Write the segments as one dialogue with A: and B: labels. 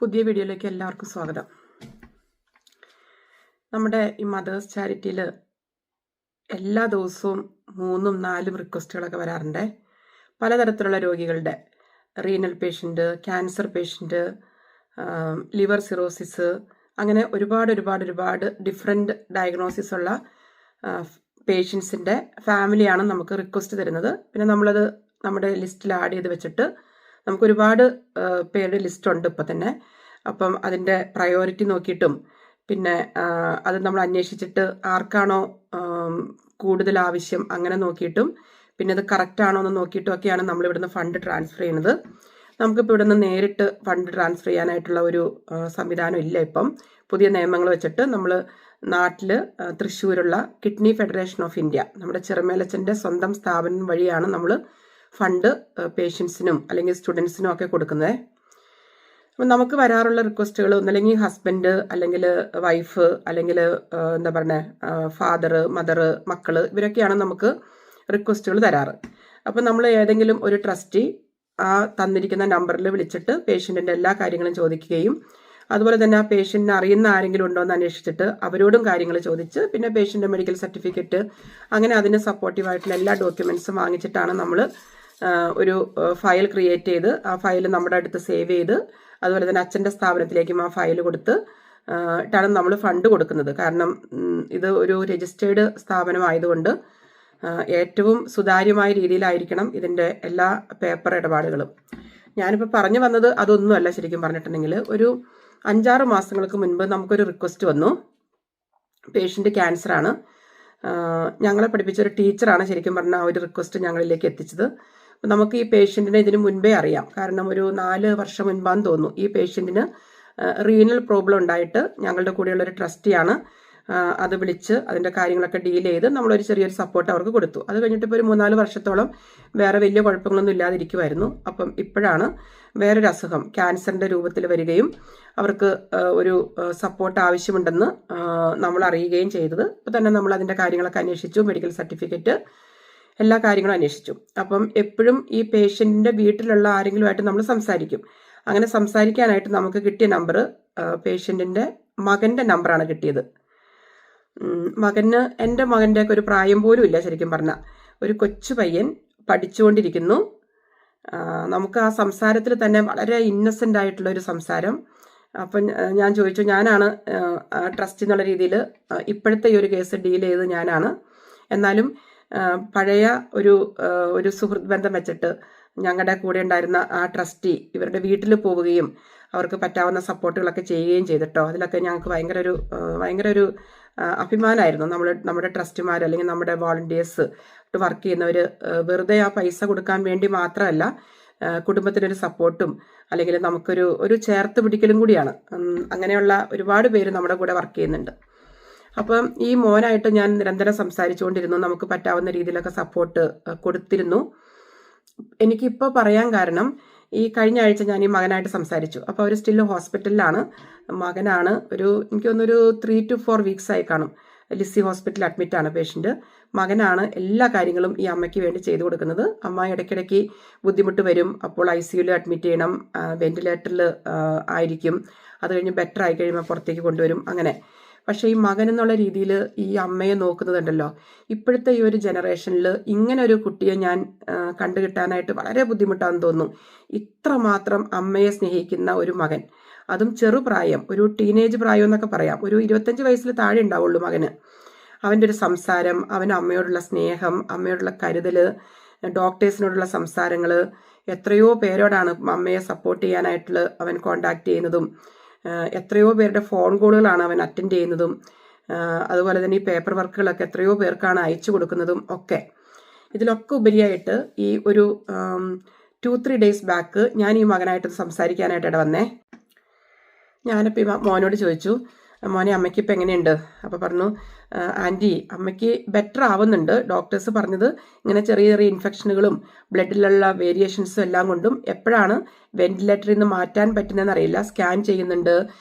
A: പുതിയ വീഡിയോയിലേക്ക് എല്ലാവർക്കും സ്വാഗതം. നമ്മുടെ ഈ മദേഴ്സ് ചാരിറ്റിയിൽ എല്ലാ ദിവസവും 3-4 റിക്വസ്റ്റുകളൊക്കെ വരാറുണ്ട്. പലതരത്തിലുള്ള രോഗികളുടെ renal patient, cancer patient, liver cirrhosis, അങ്ങനെ ഒരുപാട് ഡിഫറെൻറ്റ് ഡയഗ്നോസിസ് ഉള്ള പേഷ്യൻസിൻ്റെ ഫാമിലിയാണ് നമുക്ക് റിക്വസ്റ്റ് തരുന്നത്. പിന്നെ നമ്മളത് നമ്മുടെ ലിസ്റ്റിൽ ആഡ് ചെയ്ത് വെച്ചിട്ട് നമുക്ക് ഒരുപാട് പേരുടെ ലിസ്റ്റ് ഉണ്ട് ഇപ്പം തന്നെ. അപ്പം അതിൻ്റെ പ്രയോറിറ്റി നോക്കിയിട്ടും പിന്നെ അത് നമ്മൾ അന്വേഷിച്ചിട്ട് ആർക്കാണോ കൂടുതൽ ആവശ്യം അങ്ങനെ നോക്കിയിട്ടും പിന്നെ അത് കറക്റ്റ് ആണോ എന്ന് നോക്കിയിട്ടും ഒക്കെയാണ് നമ്മൾ ഇവിടുന്ന് ഫണ്ട് ട്രാൻസ്ഫർ ചെയ്യുന്നത്. നമുക്കിപ്പോൾ ഇവിടുന്ന് നേരിട്ട് ഫണ്ട് ട്രാൻസ്ഫർ ചെയ്യാനായിട്ടുള്ള ഒരു സംവിധാനം ഇല്ല. ഇപ്പം പുതിയ നിയമങ്ങൾ വെച്ചിട്ട് നമ്മൾ നാട്ടിൽ തൃശ്ശൂരുള്ള കിഡ്നി ഫെഡറേഷൻ ഓഫ് ഇന്ത്യ, നമ്മുടെ ചെറുമേലച്ചൻ്റെ സ്വന്തം സ്ഥാപനം വഴിയാണ് നമ്മൾ ഫണ്ട് പേഷ്യൻസിനും അല്ലെങ്കിൽ സ്റ്റുഡൻസിനും ഒക്കെ കൊടുക്കുന്നത്. അപ്പം നമുക്ക് വരാറുള്ള റിക്വസ്റ്റുകൾ ഒന്നല്ലെങ്കിൽ ഹസ്ബൻഡ് അല്ലെങ്കിൽ വൈഫ് അല്ലെങ്കിൽ എന്താ പറയുക ഫാദർ, മദർ, മക്കള്, ഇവരൊക്കെയാണ് നമുക്ക് റിക്വസ്റ്റുകൾ തരാറ്. അപ്പം നമ്മൾ ഏതെങ്കിലും ഒരു ട്രസ്റ്റി ആ തന്നിരിക്കുന്ന നമ്പറിൽ വിളിച്ചിട്ട് പേഷ്യൻറ്റിൻ്റെ എല്ലാ കാര്യങ്ങളും ചോദിക്കുകയും അതുപോലെ തന്നെ ആ പേഷ്യൻറ്റിനെ അറിയുന്ന ആരെങ്കിലും ഉണ്ടോ എന്ന് അന്വേഷിച്ചിട്ട് അവരോടും കാര്യങ്ങൾ ചോദിച്ച് പിന്നെ പേഷ്യൻ്റെ മെഡിക്കൽ സർട്ടിഫിക്കറ്റ് അങ്ങനെ അതിന് സപ്പോർട്ടീവായിട്ടുള്ള എല്ലാ ഡോക്യുമെൻറ്റ്സും വാങ്ങിച്ചിട്ടാണ് നമ്മൾ ഒരു ഫയൽ ക്രിയേറ്റ് ചെയ്ത് ആ ഫയൽ നമ്മുടെ അടുത്ത് സേവ് ചെയ്ത് അതുപോലെ തന്നെ അച്ഛൻ്റെ സ്ഥാപനത്തിലേക്കും ആ ഫയൽ കൊടുത്ത് ാണ് നമ്മൾ ഫണ്ട് കൊടുക്കുന്നത്. കാരണം ഇത് ഒരു രജിസ്റ്റേർഡ് സ്ഥാപനമായതുകൊണ്ട് ഏറ്റവും സുതാര്യമായ രീതിയിലായിരിക്കണം ഇതിൻ്റെ എല്ലാ പേപ്പർ ഇടപാടുകളും. ഞാനിപ്പോൾ പറഞ്ഞു വന്നത് അതൊന്നുമല്ല. ശരിക്കും പറഞ്ഞിട്ടുണ്ടെങ്കിൽ ഒരു 5-6 മാസങ്ങൾക്ക് മുൻപ് നമുക്കൊരു റിക്വസ്റ്റ് വന്നു. പേഷ്യൻ്റ് ക്യാൻസറാണ്. ഞങ്ങളെ പഠിപ്പിച്ച ഒരു ടീച്ചറാണ് ശരിക്കും പറഞ്ഞാൽ ആ ഒരു റിക്വസ്റ്റ് ഞങ്ങളിലേക്ക് എത്തിച്ചത്. നമുക്ക് ഈ പേഷ്യൻറ്റിനെ ഇതിന് മുൻപേ അറിയാം. കാരണം ഒരു 4 വർഷം മുൻപാന്ന് തോന്നുന്നു ഈ പേഷ്യൻറ്റിന് റീനൽ പ്രോബ്ലം ഉണ്ടായിട്ട് ഞങ്ങളുടെ കൂടെയുള്ളൊരു ട്രസ്റ്റിയാണ് അത് വിളിച്ച് അതിൻ്റെ കാര്യങ്ങളൊക്കെ ഡീൽ ചെയ്ത് നമ്മളൊരു ചെറിയൊരു സപ്പോർട്ട് അവർക്ക് കൊടുത്തു. അത് കഴിഞ്ഞിട്ട് ഇപ്പോൾ ഒരു 3-4 വർഷത്തോളം വേറെ വലിയ കുഴപ്പങ്ങളൊന്നും ഇല്ലാതിരിക്കുമായിരുന്നു. അപ്പം ഇപ്പോഴാണ് വേറൊരു അസുഖം ക്യാൻസറിൻ്റെ രൂപത്തിൽ വരികയും അവർക്ക് ഒരു സപ്പോർട്ട് ആവശ്യമുണ്ടെന്ന് നമ്മൾ അറിയുകയും ചെയ്തത്. അപ്പോൾ തന്നെ നമ്മൾ അതിൻ്റെ കാര്യങ്ങളൊക്കെ അന്വേഷിച്ചു, മെഡിക്കൽ സർട്ടിഫിക്കറ്റ് എല്ലാ കാര്യങ്ങളും അന്വേഷിച്ചു. അപ്പം എപ്പോഴും ഈ പേഷ്യൻറ്റിൻ്റെ വീട്ടിലുള്ള ആരെങ്കിലുമായിട്ട് നമ്മൾ സംസാരിക്കും. അങ്ങനെ സംസാരിക്കാനായിട്ട് നമുക്ക് കിട്ടിയ നമ്പർ പേഷ്യൻറ്റിൻ്റെ മകൻ്റെ നമ്പറാണ് കിട്ടിയത്. എൻ്റെ മകൻ്റെയൊക്കെ ഒരു പ്രായം പോലും ഇല്ല ശരിക്കും പറഞ്ഞാൽ. ഒരു കൊച്ചു പയ്യൻ പഠിച്ചുകൊണ്ടിരിക്കുന്നു. നമുക്ക് ആ സംസാരത്തിൽ തന്നെ വളരെ ഇന്നസെൻ്റ് ആയിട്ടുള്ള ഒരു സംസാരം. അപ്പം ഞാൻ ചോദിച്ചു, ഞാനാണ് ട്രസ്റ്റ് എന്നുള്ള രീതിയിൽ ഇപ്പോഴത്തെ ഈ ഒരു കേസ് ഡീൽ ചെയ്ത് ഞാനാണ്. എന്നാലും പഴയ ഒരു സുഹൃത്ത് ബന്ധം വെച്ചിട്ട് ഞങ്ങളുടെ കൂടെ ഉണ്ടായിരുന്ന ആ ട്രസ്റ്റി ഇവരുടെ വീട്ടിൽ പോവുകയും അവർക്ക് പറ്റാവുന്ന സപ്പോർട്ടുകളൊക്കെ ചെയ്യുകയും ചെയ്തിട്ടോ. അതിലൊക്കെ ഞങ്ങൾക്ക് ഭയങ്കര ഒരു അഭിമാനമായിരുന്നു. നമ്മുടെ ട്രസ്റ്റിമാർ അല്ലെങ്കിൽ നമ്മുടെ വോളണ്ടിയേഴ്സ് വർക്ക് ചെയ്യുന്നവർ വെറുതെ ആ പൈസ കൊടുക്കാൻ വേണ്ടി മാത്രമല്ല, കുടുംബത്തിനൊരു സപ്പോർട്ടും അല്ലെങ്കിൽ നമുക്കൊരു ചേർത്ത് പിടിക്കലും കൂടിയാണ്. അങ്ങനെയുള്ള ഒരുപാട് പേര് നമ്മുടെ കൂടെ വർക്ക് ചെയ്യുന്നുണ്ട്. അപ്പം ഈ മോനായിട്ട് ഞാൻ നിരന്തരം സംസാരിച്ചുകൊണ്ടിരുന്നു. നമുക്ക് പറ്റാവുന്ന രീതിയിലൊക്കെ സപ്പോർട്ട് കൊടുത്തിരുന്നു. എനിക്കിപ്പോൾ പറയാൻ കാരണം ഈ കഴിഞ്ഞ ആഴ്ച ഞാൻ ഈ മകനായിട്ട് സംസാരിച്ചു. അപ്പോൾ അവർ സ്റ്റിൽ ഹോസ്പിറ്റലിലാണ്. മകനാണ് എനിക്ക് തോന്നുന്നൊരു 3 to 4 വീക്സ് ആയി കാണും. ലിസി ഹോസ്പിറ്റലിൽ അഡ്മിറ്റാണ് പേഷ്യൻ്റ്. മകനാണ് എല്ലാ കാര്യങ്ങളും ഈ അമ്മയ്ക്ക് വേണ്ടി ചെയ്തു കൊടുക്കുന്നത്. അമ്മ ഇടയ്ക്കിടയ്ക്ക് ബുദ്ധിമുട്ട് വരും. അപ്പോൾ ICUയിൽ അഡ്മിറ്റ് ചെയ്യണം, വെന്റിലേറ്ററിൽ ആയിരിക്കും. അത് കഴിഞ്ഞ് ബെറ്റർ ആയി കഴിയുമ്പോൾ പുറത്തേക്ക് കൊണ്ടുവരും അങ്ങനെ. പക്ഷേ ഈ മകൻ എന്നുള്ള രീതിയിൽ ഈ അമ്മയെ നോക്കുന്നതുണ്ടല്ലോ, ഇപ്പോഴത്തെ ഈ ഒരു ജനറേഷനിൽ ഇങ്ങനെ ഒരു കുട്ടിയെ ഞാൻ കണ്ടുകിട്ടാനായിട്ട് വളരെ ബുദ്ധിമുട്ടാണെന്ന് തോന്നുന്നു. ഇത്രമാത്രം അമ്മയെ സ്നേഹിക്കുന്ന ഒരു മകൻ, അതും ചെറുപ്രായം, ഒരു ടീനേജ് പ്രായം എന്നൊക്കെ പറയാം. ഒരു 25 വയസ്സിൽ താഴെ ഉണ്ടാവുള്ളൂ മകന്. അവൻ്റെ ഒരു സംസാരം, അവൻ അമ്മയോടുള്ള സ്നേഹം, അമ്മയോടുള്ള കരുതൽ, ഡോക്ടേഴ്സിനോടുള്ള സംസാരങ്ങൾ, എത്രയോ പേരോടാണ് അമ്മയെ സപ്പോർട്ട് ചെയ്യാനായിട്ട് അവൻ കോണ്ടാക്ട് ചെയ്യുന്നതും, എത്രയോ പേരുടെ ഫോൺ കോളുകളാണ് അവൻ അറ്റൻഡ് ചെയ്യുന്നതും, അതുപോലെ തന്നെ ഈ പേപ്പർ വർക്കുകളൊക്കെ എത്രയോ പേർക്കാണ് അയച്ചു കൊടുക്കുന്നതും ഒക്കെ. ഇതിലൊക്കെ ഉപരിയായിട്ട് ഈ ഒരു 2-3 ഡേയ്സ് ബാക്ക് ഞാൻ ഈ മകനായിട്ട് സംസാരിക്കാനായിട്ട് വന്നേ. ഞാനിപ്പോൾ ഈ മോനോട് ചോദിച്ചു, മോനെ അമ്മയ്ക്ക് ഇപ്പം എങ്ങനെയുണ്ട്? അപ്പോൾ പറഞ്ഞു, ആൻറ്റി അമ്മയ്ക്ക് ബെറ്റർ ആവുന്നുണ്ട്. ഡോക്ടേഴ്സ് പറഞ്ഞത് ഇങ്ങനെ ചെറിയ ഇൻഫെക്ഷനുകളും ബ്ലഡിലുള്ള വേരിയേഷൻസും എല്ലാം കൊണ്ടും എപ്പോഴാണ് വെന്റിലേറ്ററിൽ നിന്ന് മാറ്റാൻ പറ്റുന്നതെന്ന് അറിയില്ല. സ്കാൻ ചെയ്യുന്നുണ്ട്,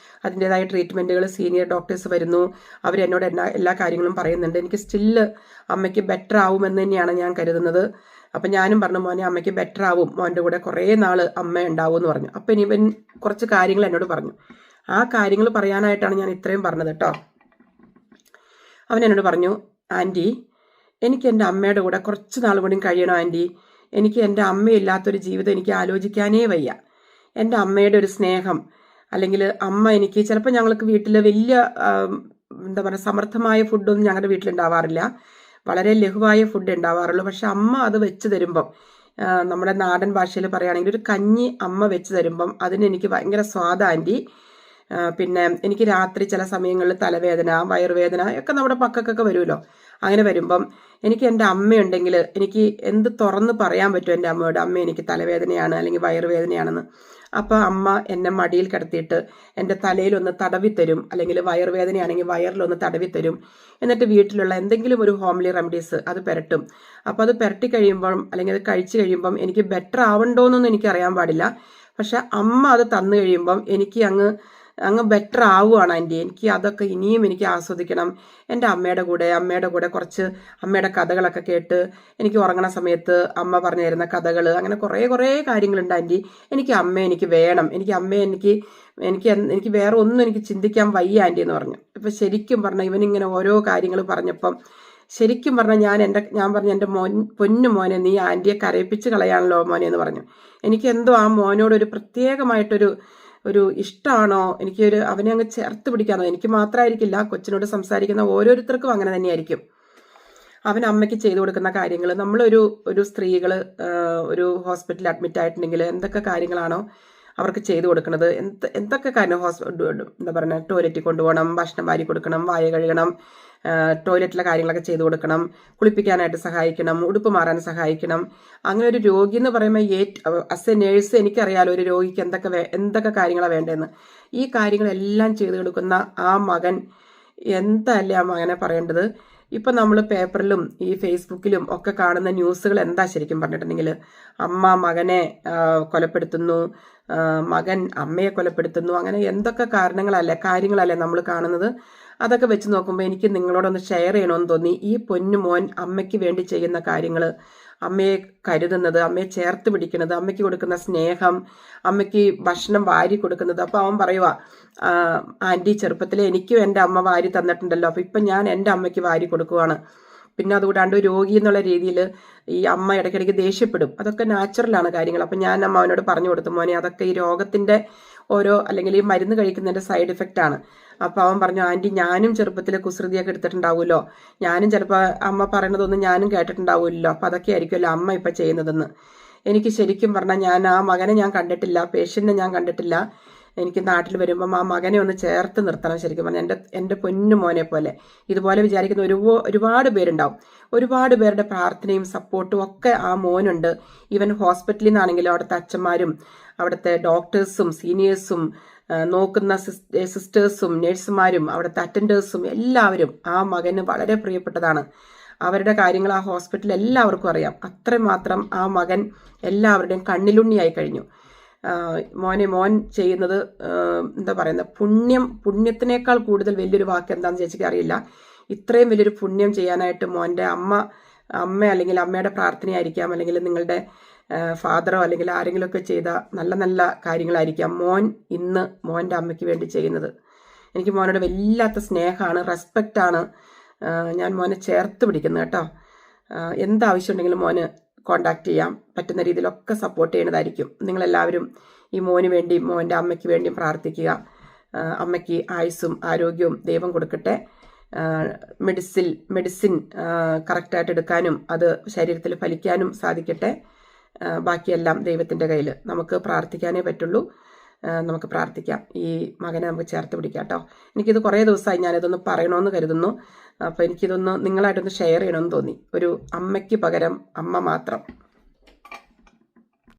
A: അതിൻ്റെതായ ട്രീറ്റ്മെൻറ്റുകൾ സീനിയർ ഡോക്ടേഴ്സ് വരുന്നു, അവരെന്നോട് എല്ലാ കാര്യങ്ങളും പറയുന്നുണ്ട്. എനിക്ക് സ്റ്റില്ല് അമ്മയ്ക്ക് ബെറ്റർ ആവുമെന്ന് തന്നെയാണ് ഞാൻ കരുതുന്നത്. അപ്പം ഞാനും പറഞ്ഞു മോനെ അമ്മയ്ക്ക് ബെറ്റർ ആവും, മോൻ്റെ കൂടെ കുറേ നാൾ അമ്മ ഉണ്ടാവും എന്ന് പറഞ്ഞു. അപ്പം ഇവൻ കുറച്ച് കാര്യങ്ങൾ എന്നോട് പറഞ്ഞു. ആ കാര്യങ്ങൾ പറയാനായിട്ടാണ് ഞാൻ ഇത്രയും പറഞ്ഞത് കേട്ടോ. അവൻ എന്നോട് പറഞ്ഞു, ആൻറ്റി എനിക്ക് എൻ്റെ അമ്മയുടെ കൂടെ കുറച്ച് നാൾ കൂടി കഴിയണം ആൻറ്റി. എനിക്ക് എൻ്റെ അമ്മയില്ലാത്തൊരു ജീവിതം എനിക്ക് ആലോചിക്കാനേ വയ്യ. എൻ്റെ അമ്മയുടെ ഒരു സ്നേഹം, അല്ലെങ്കിൽ അമ്മ എനിക്ക് ചിലപ്പോൾ ഞങ്ങൾക്ക് വീട്ടിൽ വലിയ എന്താ പറയുക സമർത്ഥമായ ഫുഡൊന്നും ഞങ്ങളുടെ വീട്ടിലുണ്ടാവാറില്ല, വളരെ ലഘുവായ ഫുഡ് ഉണ്ടാവാറുള്ളൂ. പക്ഷെ അമ്മ അത് വെച്ച് തരുമ്പം, നമ്മുടെ നാടൻ ഭാഷയിൽ പറയുകയാണെങ്കിൽ ഒരു കഞ്ഞി അമ്മ വെച്ച് തരുമ്പം അതിന് എനിക്ക് ഭയങ്കര സ്വാദ ആൻറ്റി. പിന്നെ എനിക്ക് രാത്രി ചില സമയങ്ങളിൽ തലവേദന, വയറുവേദന ഒക്കെ നമ്മുടെ പക്കക്കൊക്കെ വരുമല്ലോ. അങ്ങനെ വരുമ്പം എനിക്ക് എൻ്റെ അമ്മയുണ്ടെങ്കിൽ എനിക്ക് എന്ത് തുറന്ന് പറയാൻ പറ്റും എൻ്റെ അമ്മയോട്, അമ്മ എനിക്ക് തലവേദനയാണ് അല്ലെങ്കിൽ വയറുവേദനയാണെന്ന്. അപ്പോൾ അമ്മ എന്നെ മടിയിൽ കിടത്തിയിട്ട് എൻ്റെ തലയിലൊന്ന് തടവി തരും, അല്ലെങ്കിൽ വയറുവേദനയാണെങ്കിൽ വയറിലൊന്ന് തടവി തരും. എന്നിട്ട് വീട്ടിലുള്ള എന്തെങ്കിലും ഒരു ഹോംലി റെമഡീസ് അത് പുരട്ടും. അപ്പോൾ അത് പുരട്ടി കഴിയുമ്പം അല്ലെങ്കിൽ അത് കഴിച്ചു കഴിയുമ്പം എനിക്ക് ബെറ്റർ ആവണ്ടോന്നൊന്നും എനിക്ക് അറിയാൻ പാടില്ല. പക്ഷെ അമ്മ അത് തന്നു കഴിയുമ്പം എനിക്ക് അങ്ങ് ബെറ്റർ ആവുകയാണ് ആൻറ്റി. എനിക്ക് അതൊക്കെ ഇനിയും എനിക്ക് ആസ്വദിക്കണം. എൻ്റെ അമ്മയുടെ കൂടെ കുറച്ച് അമ്മയുടെ കഥകളൊക്കെ കേട്ട് എനിക്ക് ഉറങ്ങണ സമയത്ത് അമ്മ പറഞ്ഞു തരുന്ന കഥകൾ, അങ്ങനെ കുറേ കാര്യങ്ങളുണ്ട് ആൻറ്റി. എനിക്ക് എനിക്ക് വേണം. എനിക്ക് വേറെ ഒന്നും എനിക്ക് ചിന്തിക്കാൻ വയ്യ ആൻറ്റി എന്ന് പറഞ്ഞു. ഇപ്പം ശരിക്കും പറഞ്ഞാൽ ഇവനിങ്ങനെ ഓരോ കാര്യങ്ങൾ പറഞ്ഞപ്പം ശരിക്കും പറഞ്ഞാൽ ഞാൻ പറഞ്ഞു, എൻ്റെ പൊന്നു മോനെ നീ ആൻറ്റിയെ കരയിപ്പിച്ച് കളയാണല്ലോ മോനെ എന്ന് പറഞ്ഞു. എനിക്ക് എന്തോ ആ മോനോടൊരു പ്രത്യേകമായിട്ടൊരു ഇഷ്ടമാണോ, അവനെ അങ്ങ് ചേർത്ത് പിടിക്കാനോ, എനിക്ക് മാത്രമായിരിക്കില്ല, കൊച്ചിനോട് സംസാരിക്കുന്ന ഓരോരുത്തർക്കും അങ്ങനെ തന്നെയായിരിക്കും. അവൻ അമ്മയ്ക്ക് ചെയ്തു കൊടുക്കുന്ന കാര്യങ്ങൾ, നമ്മളൊരു സ്ത്രീകൾ ഒരു ഹോസ്പിറ്റലിൽ അഡ്മിറ്റ് ആയിട്ടുണ്ടെങ്കിൽ എന്തൊക്കെ കാര്യങ്ങളാണോ അവർക്ക് ചെയ്തു കൊടുക്കുന്നത്, എന്തൊക്കെ കാര്യം എന്താ പറയുക, ടോയ്ലറ്റിൽ കൊണ്ടുപോകണം, ഭക്ഷണം വാരി കൊടുക്കണം, വായ കഴുകണം, ടോയ്ലറ്റിലെ കാര്യങ്ങളൊക്കെ ചെയ്തു കൊടുക്കണം, കുളിപ്പിക്കാനായിട്ട് സഹായിക്കണം, ഉടുപ്പ് മാറാൻ സഹായിക്കണം. അങ്ങനെ ഒരു രോഗി എന്ന് പറയുമ്പോൾ ആസ് എ നേഴ്സ് എനിക്കറിയാലോ ഒരു രോഗിക്ക് എന്തൊക്കെ കാര്യങ്ങളാണ് വേണ്ടതെന്ന്. ഈ കാര്യങ്ങളെല്ലാം ചെയ്തു കൊടുക്കുന്ന ആ മകൻ, എന്തല്ലേ ആ മകനെ പറയേണ്ടത്. ഇപ്പം നമ്മൾ പേപ്പറിലും ഈ ഫേസ്ബുക്കിലും ഒക്കെ കാണുന്ന ന്യൂസുകൾ എന്താ ശരിക്കും പറഞ്ഞിട്ടുണ്ടെങ്കിൽ, അമ്മ മകനെ കൊലപ്പെടുത്തുന്നു, മകൻ അമ്മയെ കൊലപ്പെടുത്തുന്നു, അങ്ങനെ എന്തൊക്കെ കാര്യങ്ങളല്ലേ നമ്മൾ കാണുന്നത്. അതൊക്കെ വെച്ച് നോക്കുമ്പോൾ എനിക്ക് നിങ്ങളോടൊന്ന് ഷെയർ ചെയ്യണമെന്ന് തോന്നി. ഈ പൊന്നു മോൻ അമ്മയ്ക്ക് വേണ്ടി ചെയ്യുന്ന കാര്യങ്ങൾ, അമ്മയെ കരുതുന്നത്, അമ്മയെ ചേർത്ത് പിടിക്കുന്നത്, അമ്മയ്ക്ക് കൊടുക്കുന്ന സ്നേഹം, അമ്മയ്ക്ക് ഭക്ഷണം വാരി കൊടുക്കുന്നത്. അപ്പോൾ അവൻ പറയുക, ആൻറ്റി ചെറുപ്പത്തിലെ എനിക്കും എൻ്റെ അമ്മ വാരി തന്നിട്ടുണ്ടല്ലോ, അപ്പോൾ ഇപ്പം ഞാൻ എൻ്റെ അമ്മയ്ക്ക് വാരി കൊടുക്കുവാണ്. പിന്നെ അതുകൂടാണ്ട് രോഗി എന്നുള്ള രീതിയിൽ ഈ അമ്മ ഇടയ്ക്കിടയ്ക്ക് ദേഷ്യപ്പെടും. അതൊക്കെ നാച്ചുറലാണ് കാര്യങ്ങൾ. അപ്പം ഞാൻ അവനോട് പറഞ്ഞു കൊടുത്തു, മോനെ അതൊക്കെ ഈ രോഗത്തിൻ്റെ അല്ലെങ്കിൽ ഈ മരുന്ന് കഴിക്കുന്നതിൻ്റെ സൈഡ് ഇഫക്റ്റ് ആണ്. അപ്പോൾ അവൻ പറഞ്ഞു, ആൻറ്റി ഞാനും ചെറുപ്പത്തിൽ കുസൃതിയൊക്കെ എടുത്തിട്ടുണ്ടാവുമല്ലോ, ഞാനും ചിലപ്പോൾ അമ്മ പറയണതൊന്നും ഞാനും കേട്ടിട്ടുണ്ടാവുമല്ലോ, അപ്പോൾ അതൊക്കെ ആയിരിക്കുമല്ലോ അമ്മ ഇപ്പം ചെയ്യുന്നതെന്ന്. എനിക്ക് ശരിക്കും പറഞ്ഞാൽ ഞാൻ ആ മകനെ ഞാൻ കണ്ടിട്ടില്ല, പേഷ്യൻറ്റിനെ ഞാൻ കണ്ടിട്ടില്ല. എനിക്ക് നാട്ടിൽ വരുമ്പം ആ മകനെ ഒന്ന് ചേർത്ത് നിർത്തണം. ശരിക്കും പറഞ്ഞാൽ എൻ്റെ പൊന്നു മോനെ പോലെ ഇതുപോലെ വിചാരിക്കുന്ന ഒരുപാട് പേരുണ്ടാവും. ഒരുപാട് പേരുടെ പ്രാർത്ഥനയും സപ്പോർട്ടും ഒക്കെ ആ മോനുണ്ട്. ഈവൻ ഹോസ്പിറ്റലിൽ നിന്നാണെങ്കിലും അവിടുത്തെ അച്ഛന്മാരും അവിടുത്തെ ഡോക്ടേഴ്സും സീനിയേഴ്സും നോക്കുന്ന സിസ്റ്റേഴ്സും നഴ്സുമാരും അവിടുത്തെ അറ്റൻഡേഴ്സും എല്ലാവരും ആ മകന് വളരെ പ്രിയപ്പെട്ടതാണ്. അവരുടെ കാര്യങ്ങൾ ആ ഹോസ്പിറ്റലിൽ എല്ലാവർക്കും അറിയാം. അത്രമാത്രം ആ മകൻ എല്ലാവരുടെയും കണ്ണിലുണ്ണിയായി കഴിഞ്ഞു. മോൻ ചെയ്യുന്നത് എന്താ പറയുന്നത്, പുണ്യത്തിനേക്കാൾ കൂടുതൽ വലിയൊരു വാക്ക് എന്താണെന്ന് ചേച്ചിക്ക് അറിയില്ല. ഇത്രയും വലിയൊരു പുണ്യം ചെയ്യാനായിട്ട് മോൻ്റെ അമ്മ അല്ലെങ്കിൽ അമ്മയുടെ പ്രാർത്ഥനയായിരിക്കാം, അല്ലെങ്കിൽ നിങ്ങളുടെ ഫാദറോ അല്ലെങ്കിൽ ആരെങ്കിലുമൊക്കെ ചെയ്ത നല്ല നല്ല കാര്യങ്ങളായിരിക്കാം മോൻ ഇന്ന് മോൻ്റെ അമ്മയ്ക്ക് വേണ്ടി ചെയ്യുന്നത്. എനിക്ക് മോനോട് വല്ലാത്ത സ്നേഹമാണ്, റെസ്പെക്റ്റാണ്. ഞാൻ മോനെ ചേർത്ത് പിടിക്കുന്നത് കേട്ടോ. എന്താവശ്യം ഉണ്ടെങ്കിലും മോന് കോണ്ടാക്ട് ചെയ്യാം, പറ്റുന്ന രീതിയിലൊക്കെ സപ്പോർട്ട് ചെയ്യുന്നതായിരിക്കും. നിങ്ങളെല്ലാവരും ഈ മോന് വേണ്ടിയും മോൻ്റെ അമ്മയ്ക്ക് വേണ്ടിയും പ്രാർത്ഥിക്കുക. അമ്മയ്ക്ക് ആയുസ്സും ആരോഗ്യവും ദൈവം കൊടുക്കട്ടെ. മെഡിസിൻ കറക്റ്റായിട്ട് എടുക്കാനും അത് ശരീരത്തിൽ ഫലിക്കാനും സാധിക്കട്ടെ. ബാക്കിയെല്ലാം ദൈവത്തിൻ്റെ കയ്യിൽ. നമുക്ക് പ്രാർത്ഥിക്കാനേ പറ്റുള്ളൂ. നമുക്ക് പ്രാർത്ഥിക്കാം. ഈ മകനെ നമുക്ക് ചേർത്ത് പിടിക്കാം കേട്ടോ. എനിക്കിത് കുറേ ദിവസമായി ഞാനിതൊന്ന് പറയണമെന്ന് കരുതുന്നു. അപ്പോൾ എനിക്കിതൊന്ന് നിങ്ങളായിട്ടൊന്ന് ഷെയർ ചെയ്യണമെന്ന് തോന്നി. ഒരു അമ്മയ്ക്ക് പകരം അമ്മ മാത്രം.